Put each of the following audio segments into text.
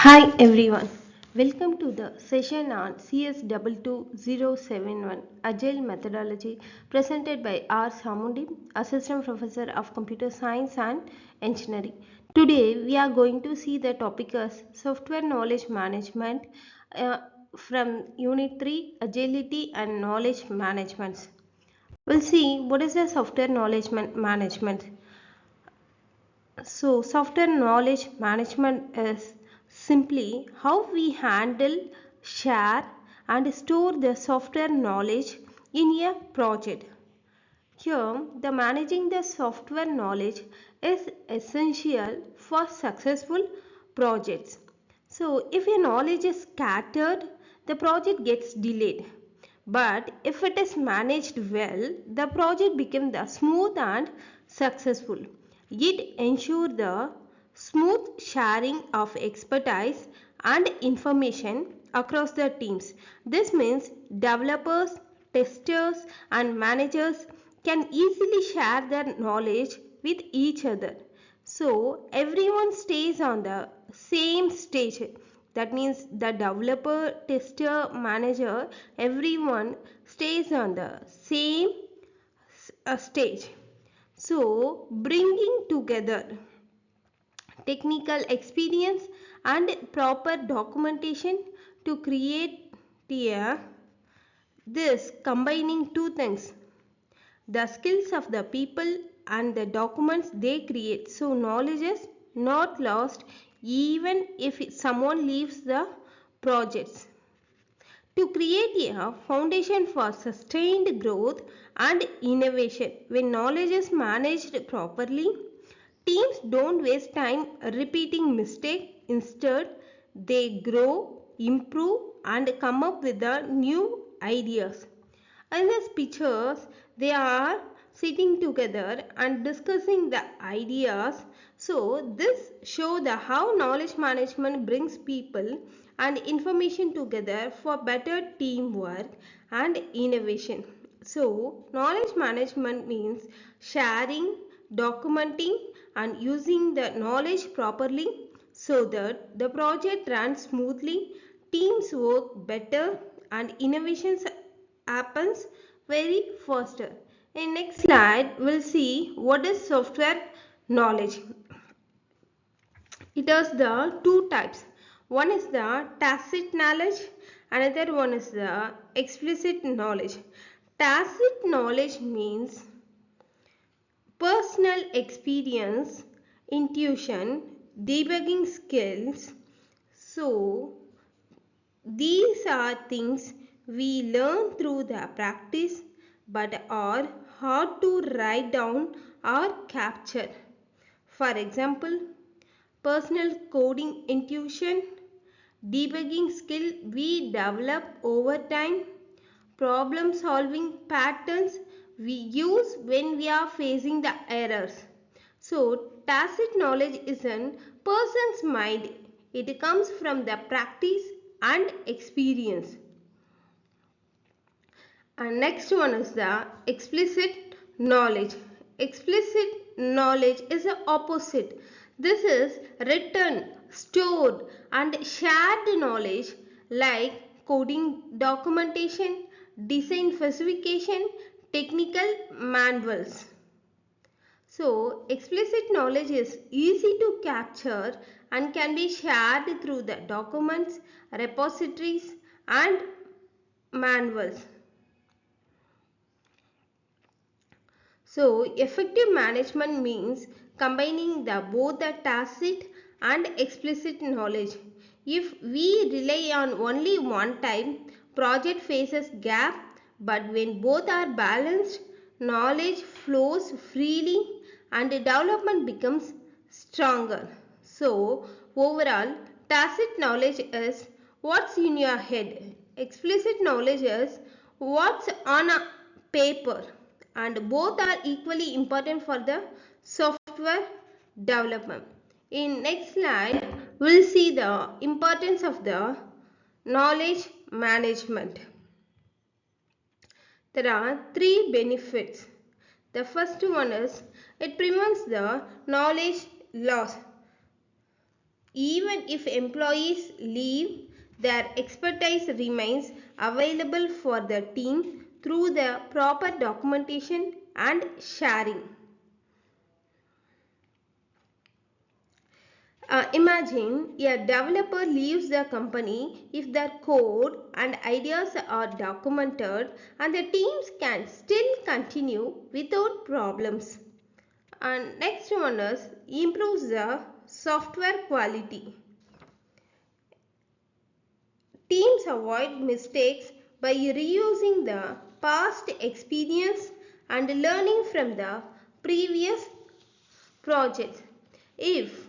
Hi everyone, welcome to the session on CS22071 Agile Methodology presented by R. Samundi, Assistant Professor of Computer Science and Engineering. Today we are going to see the topic as Software Knowledge Management uh, from Unit 3 Agility and Knowledge Management. We'll see what is the software knowledge management. So, software knowledge management is simply how we handle, share, and store the software knowledge in a project. Here, the managing the software knowledge is essential for successful projects. So, if your knowledge is scattered, the project gets delayed. But if it is managed well, the project becomes the smooth and successful. It ensures the smooth sharing of expertise and information across the teams. This means developers, testers, and managers can easily share their knowledge with each other. So everyone stays on the same stage. That means the developer, tester, manager, everyone stays on the same stage. So bringing together technical experience and proper documentation to create a this combining two things, the skills of the people and the documents they create, so knowledge is not lost even if someone leaves the projects. To create a foundation for sustained growth and innovation, when knowledge is managed properly, teams don't waste time repeating mistakes. Instead, they grow, improve, and come up with the new ideas. In these pictures, they are sitting together and discussing the ideas. So this show the how knowledge management brings people and information together for better teamwork and innovation. So knowledge management means sharing, documenting, and using the knowledge properly so that the project runs smoothly, teams work better, and innovations happens very faster. In next slide, we'll see what is software knowledge. It has the two types. One is the tacit knowledge, another one is the explicit knowledge. Tacit knowledge means personal experience, intuition, debugging skills. So these are things we learn through the practice but are hard to write down or capture. For example, personal coding intuition, debugging skill we develop over time, problem solving patterns we use when we are facing the errors. So, tacit knowledge is in person's mind. It comes from the practice and experience. And next one is the explicit knowledge. Explicit knowledge is the opposite. This is written, stored, and shared knowledge like coding documentation, design specification, technical manuals. So, explicit knowledge is easy to capture and can be shared through the documents, repositories, and manuals. So, effective management means combining both the tacit and explicit knowledge. If we rely on only one type, project faces gap, but when both are balanced, knowledge flows freely and development becomes stronger. So, overall, tacit knowledge is what's in your head. Explicit knowledge is what's on a paper, and both are equally important for the software development. In next slide, we'll see the importance of the knowledge management. There are three benefits. The first one is it prevents the knowledge loss. Even if employees leave, their expertise remains available for the team through the proper documentation and sharing. Imagine a developer leaves the company if their code and ideas are documented and the teams can still continue without problems. And next one is improves the software quality. Teams avoid mistakes by reusing the past experience and learning from the previous projects. If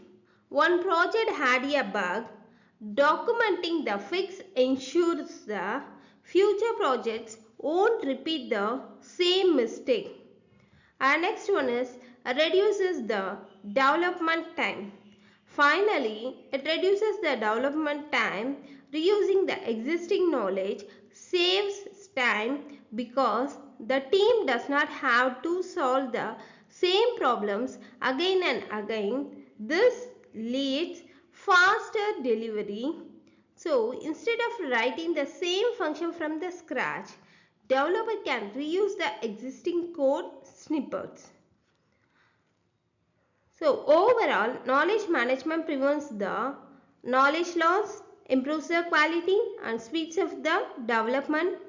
one project had a bug, documenting the fix ensures the future projects won't repeat the same mistake. And next one is reduces the development time. Finally, it reduces the development time. Reusing the existing knowledge saves time because the team does not have to solve the same problems again and again. This leads faster delivery. So instead of writing the same function from the scratch, developer can reuse the existing code snippets. So overall, knowledge management prevents the knowledge loss, improves the quality and speeds of the development.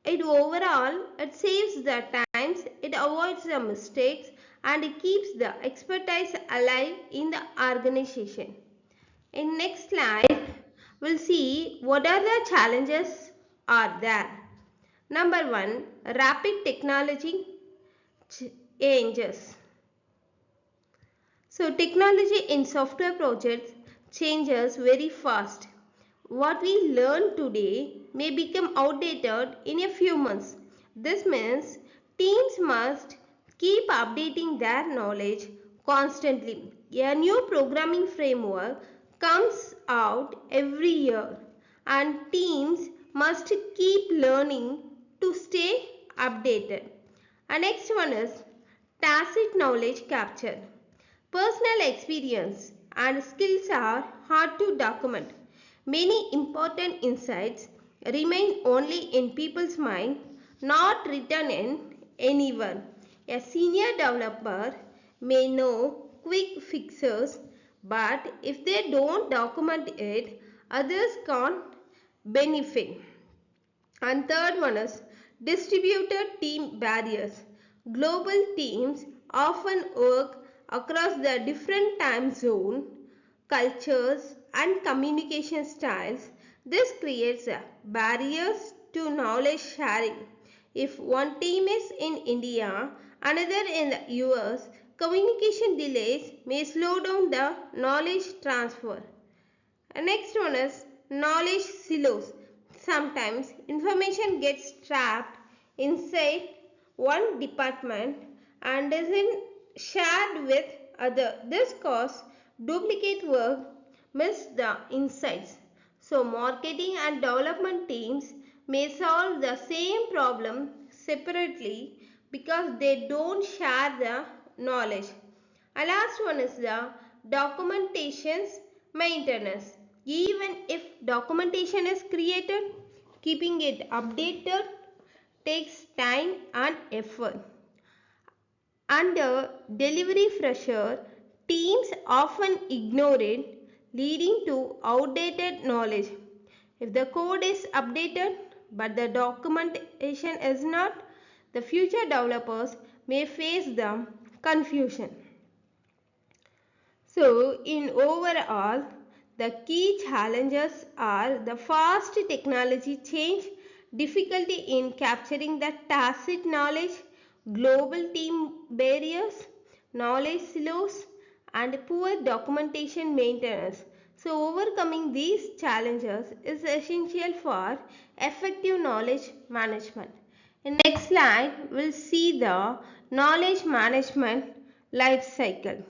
It saves the times, it avoids the mistakes and it keeps the expertise alive in the organization. In next slide, we'll see what are the challenges are there. Number 1, rapid technology changes. So technology in software projects changes very fast. What we learn today may become outdated in a few months. This means teams must keep updating their knowledge constantly. A new programming framework comes out every year and teams must keep learning to stay updated. And next one is tacit knowledge capture. Personal experience and skills are hard to document. Many important insights remain only in people's mind, not written in anywhere. A senior developer may know quick fixes, but if they don't document it, others can't benefit. And third one is distributed team barriers. Global teams often work across the different time zone, cultures and communication styles. This creates barriers to knowledge sharing. If one team is in India, another in the US, communication delays may slow down the knowledge transfer. Next one is knowledge silos. Sometimes information gets trapped inside one department and isn't shared with other. This causes duplicate work, miss the insights. So marketing and development teams may solve the same problem separately because they don't share the knowledge. And last one is the documentation's maintenance. Even if documentation is created, keeping it updated takes time and effort. Under delivery pressure, teams often ignore it, leading to outdated knowledge. If the code is updated but the documentation is not, the future developers may face the confusion. So, in overall, the key challenges are the fast technology change, difficulty in capturing the tacit knowledge, global team barriers, knowledge silos, and poor documentation maintenance. So, overcoming these challenges is essential for effective knowledge management. In next slide, we'll see the knowledge management life cycle.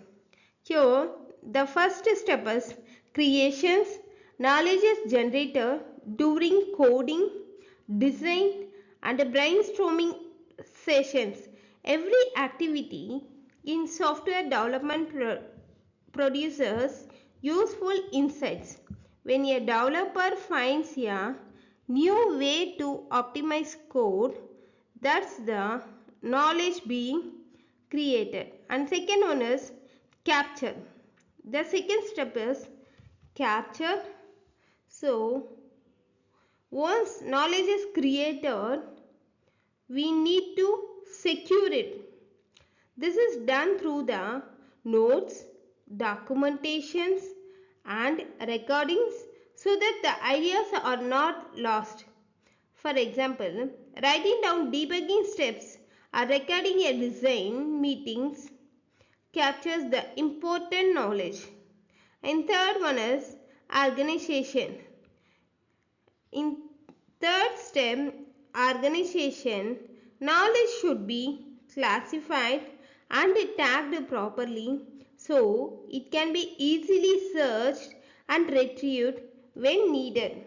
Here, the first step is creations. Knowledge is generated during coding, design, and brainstorming sessions. Every activity in software development produces useful insights. When a developer finds a new way to optimize code, that's the knowledge being created. And second one is capture. The second step is capture. So once knowledge is created, we need to secure it. This is done through the notes, documentations and recordings so that the ideas are not lost. For example, writing down debugging steps or recording a design meetings captures the important knowledge. And third one is organization. In third step, organization, knowledge should be classified and tagged properly so it can be easily searched and retrieved when needed.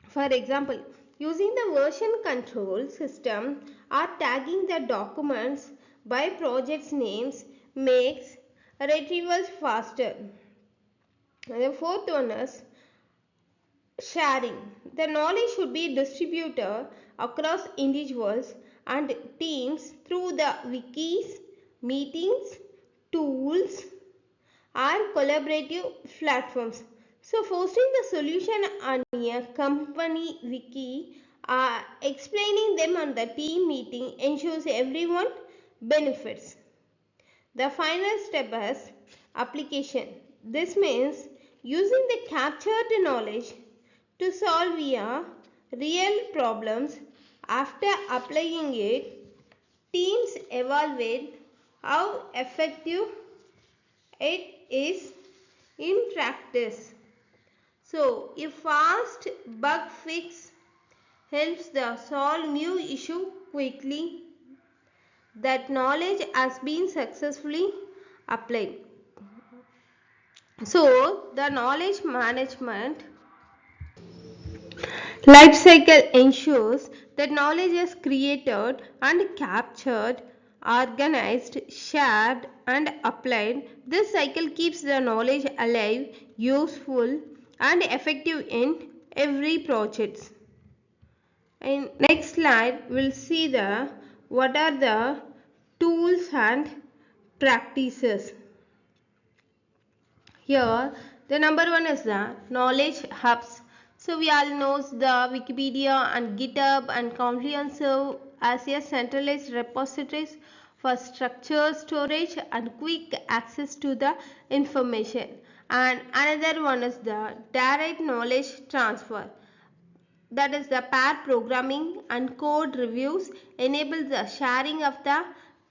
For example, using the version control system or tagging the documents by project's names makes retrievals faster. And the fourth one is sharing. The knowledge should be distributed across individuals and teams through the wikis, meetings, tools, or collaborative platforms. So, posting the solution on a company wiki or explaining them on the team meeting ensures everyone benefits. The final step is application. This means using the captured knowledge to solve real problems. After applying it, teams evaluate how effective it is in practice. So, a fast bug fix helps the solve new issue quickly. That knowledge has been successfully applied. So, the knowledge management life cycle ensures that knowledge is created and captured, organized, shared, and applied. This cycle keeps the knowledge alive, useful, and effective in every project. In next slide, we'll see the what are the tools and practices. Here, the number one is the knowledge hubs. So we all know the Wikipedia and GitHub and Confluence serve as a centralized repositories for structured storage and quick access to the information. And another one is the direct knowledge transfer. That is the pair programming and code reviews enable the sharing of the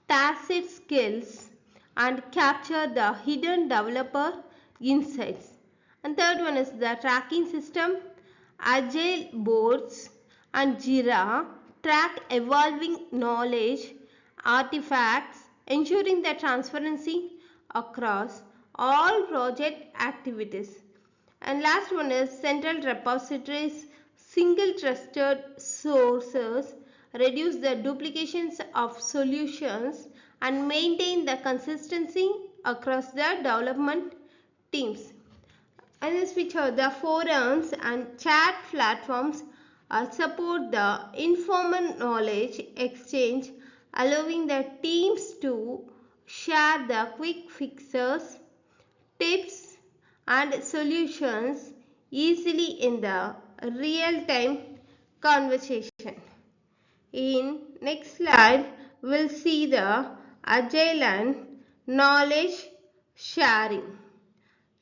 tacit skills and capture the hidden developer insights. And third one is the tracking system. Agile boards and Jira track evolving knowledge artifacts, ensuring the transparency across all project activities. And last one is central repositories, single trusted sources reduce the duplications of solutions and maintain the consistency across the development teams. And this feature, the forums and chat platforms support the informal knowledge exchange, allowing the teams to share the quick fixes, tips, and solutions easily in the real time conversation. In next slide, we'll see the agile and knowledge sharing.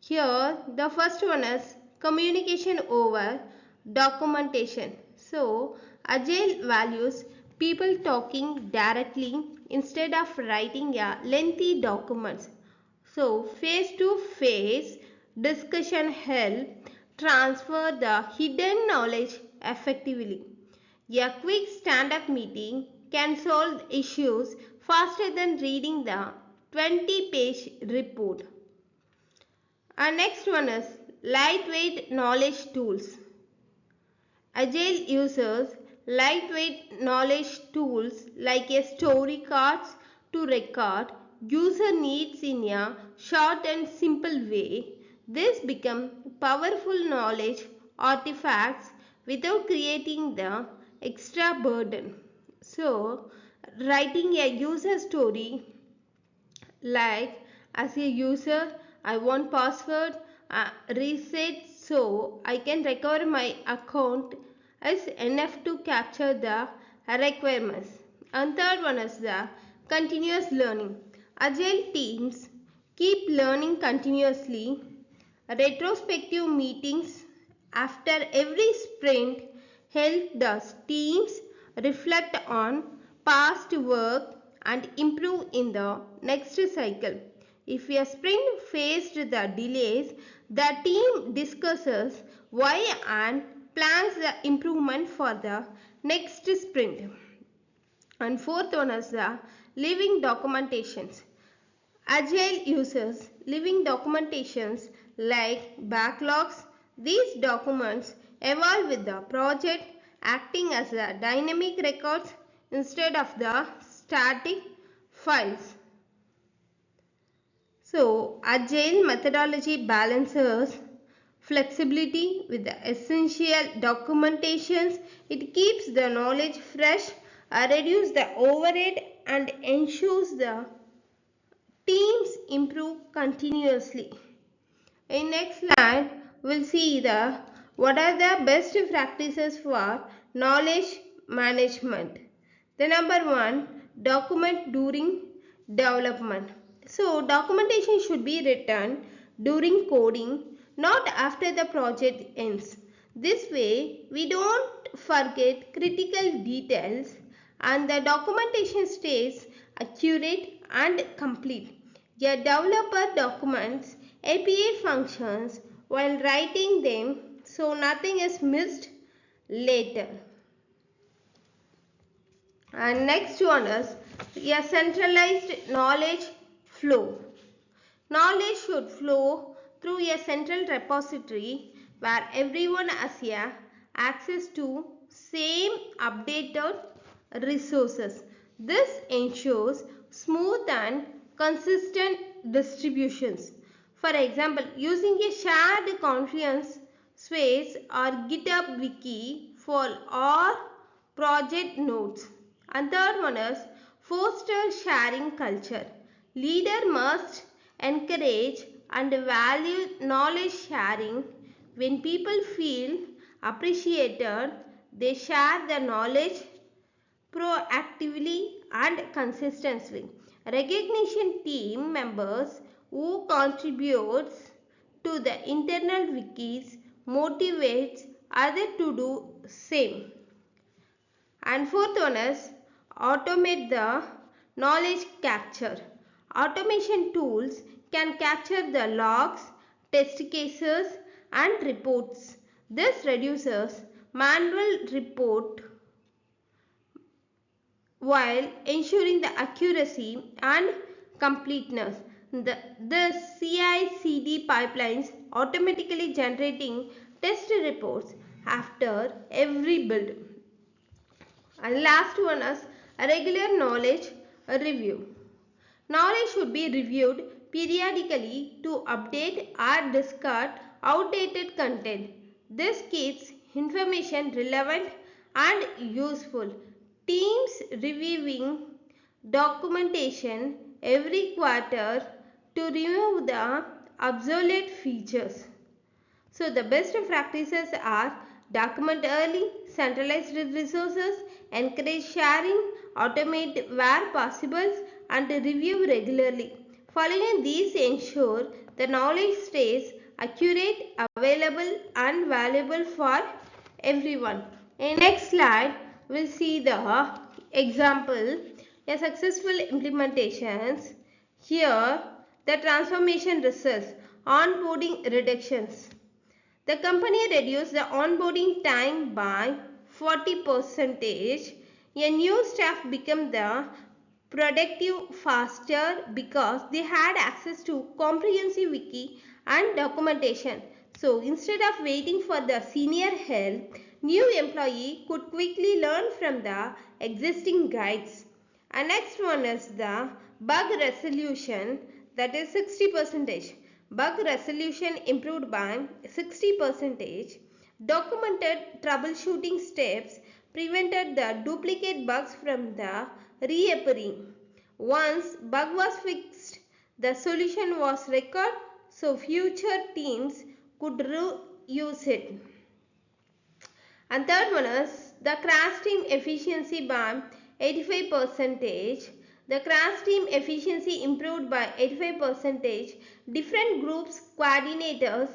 Here, the first one is communication over documentation. So, agile values people talking directly instead of writing a lengthy documents. So, face-to-face discussion help transfer the hidden knowledge effectively. A quick stand-up meeting can solve issues faster than reading the 20-page report. Our next one is lightweight knowledge tools. Agile uses lightweight knowledge tools like a story cards to record user needs in a short and simple way. This become powerful knowledge artifacts without creating the extra burden. So writing a user story like, as a user I want password reset so I can recover my account is enough to capture the requirements. And third one is the continuous learning. Agile teams keep learning continuously. Retrospective meetings after every sprint help the teams reflect on past work and improve in the next cycle. If a sprint faced the delays, the team discusses why and plans the improvement for the next sprint. And fourth one is the living documentations. Agile uses living documentations like backlogs. These documents evolve with the project, acting as a dynamic records instead of the static files. So, Agile methodology balances flexibility with the essential documentations. It keeps the knowledge fresh, reduces the overhead, and ensures the teams improve continuously. In next slide, we'll see the what are the best practices for knowledge management. The number one, document during development. So documentation should be written during coding, not after the project ends. This way, we don't forget critical details and the documentation stays accurate and complete. A developer documents API functions while writing them so nothing is missed later. And next one is a centralized knowledge flow. Knowledge should flow through a central repository where everyone has access to same updated resources. This ensures smooth and consistent distributions. For example, using a shared Confluence space or GitHub wiki for all project notes. And third one is foster sharing culture. Leader must encourage and value knowledge sharing. When people feel appreciated, they share their knowledge proactively and consistently. Recognition team members who contributes to the internal wikis motivates others to do same. And fourth one is automate the knowledge capture. Automation tools can capture the logs, test cases and reports. This reduces manual report while ensuring the accuracy and completeness. The CI/CD pipelines automatically generating test reports after every build. And last one is a regular knowledge review. Knowledge should be reviewed periodically to update or discard outdated content. This keeps information relevant and useful. Teams reviewing documentation every quarter to remove the obsolete features. So the best practices are document early, centralize resources, encourage sharing, automate where possible and review regularly. Following these ensure the knowledge stays accurate, available and valuable for everyone. In next slide, we'll see the example, a successful implementations. Here, the transformation results, onboarding reductions. The company reduced the onboarding time by 40%. A new staff became the productive faster because they had access to comprehensive wiki and documentation. So instead of waiting for the senior help, new employee could quickly learn from the existing guides. And next one is the bug resolution, that is 60%. Bug resolution improved by 60%. Documented troubleshooting steps prevented the duplicate bugs from the reappearing. Once bug was fixed, the solution was recorded so future teams could reuse it. And third one is the crash team efficiency by 85%. The crash team efficiency improved by 85%. Different groups coordinators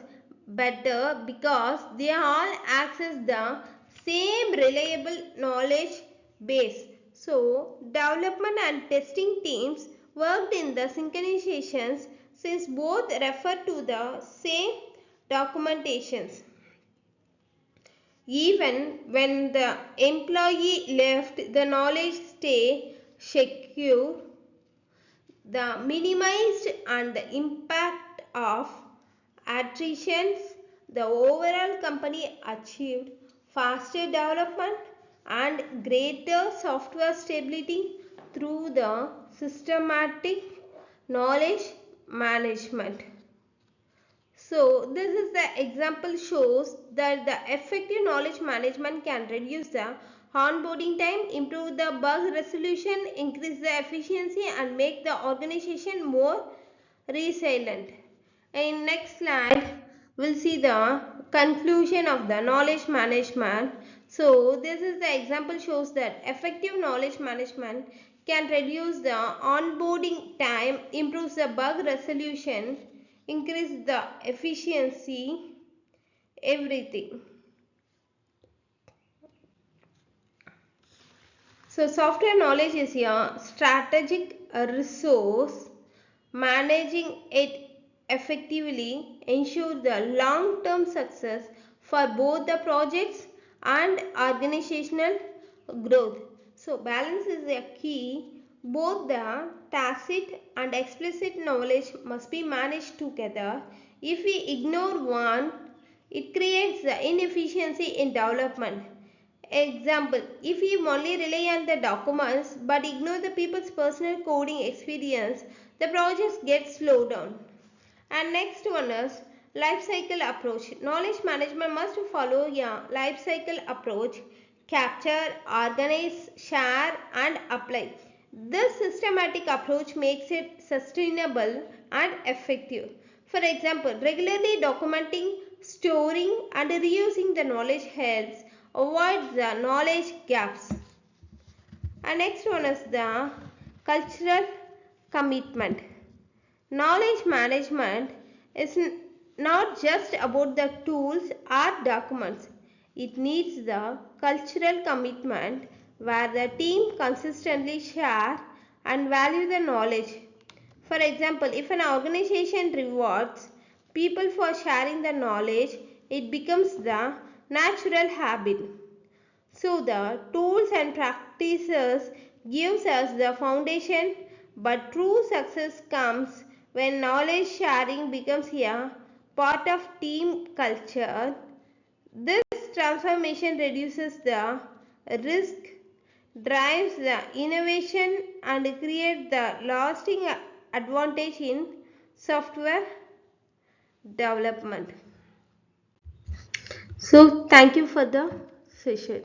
better because they all access the same reliable knowledge base. So development and testing teams worked in the synchronizations since both refer to the same documentations. Even when the employee left, the knowledge stay secure. The minimized and the impact of attritions, the overall company achieved faster development and greater software stability through the systematic knowledge management. So this is the example shows that the effective knowledge management can reduce the onboarding time, improve the bug resolution, increase the efficiency and make the organization more resilient. In next slide, we'll see the conclusion of the knowledge management. So this is the example shows that effective knowledge management can reduce the onboarding time, improves the bug resolution, increase the efficiency, everything. So software knowledge is a strategic resource. Managing it effectively ensures the long-term success for both the projects and organizational growth. So balance is a key. Both the tacit and explicit knowledge must be managed together. If we ignore one, it creates the inefficiency in development. Example, if we only rely on the documents but ignore the people's personal coding experience, the projects get slowed down. And next one is life cycle approach. Knowledge management must follow a life cycle approach. Capture, organize, share and apply. This systematic approach makes it sustainable and effective. For example, regularly documenting, storing and reusing the knowledge helps avoid the knowledge gaps. And next one is the cultural commitment. Knowledge management is not just about the tools or documents. It needs the cultural commitment where the team consistently share and value the knowledge. For example, if an organization rewards people for sharing the knowledge, it becomes the natural habit. So the tools and practices gives us the foundation, but true success comes when knowledge sharing becomes a part of team culture. This transformation reduces the risk, drives the innovation and creates the lasting advantage in software development. So thank you for the session.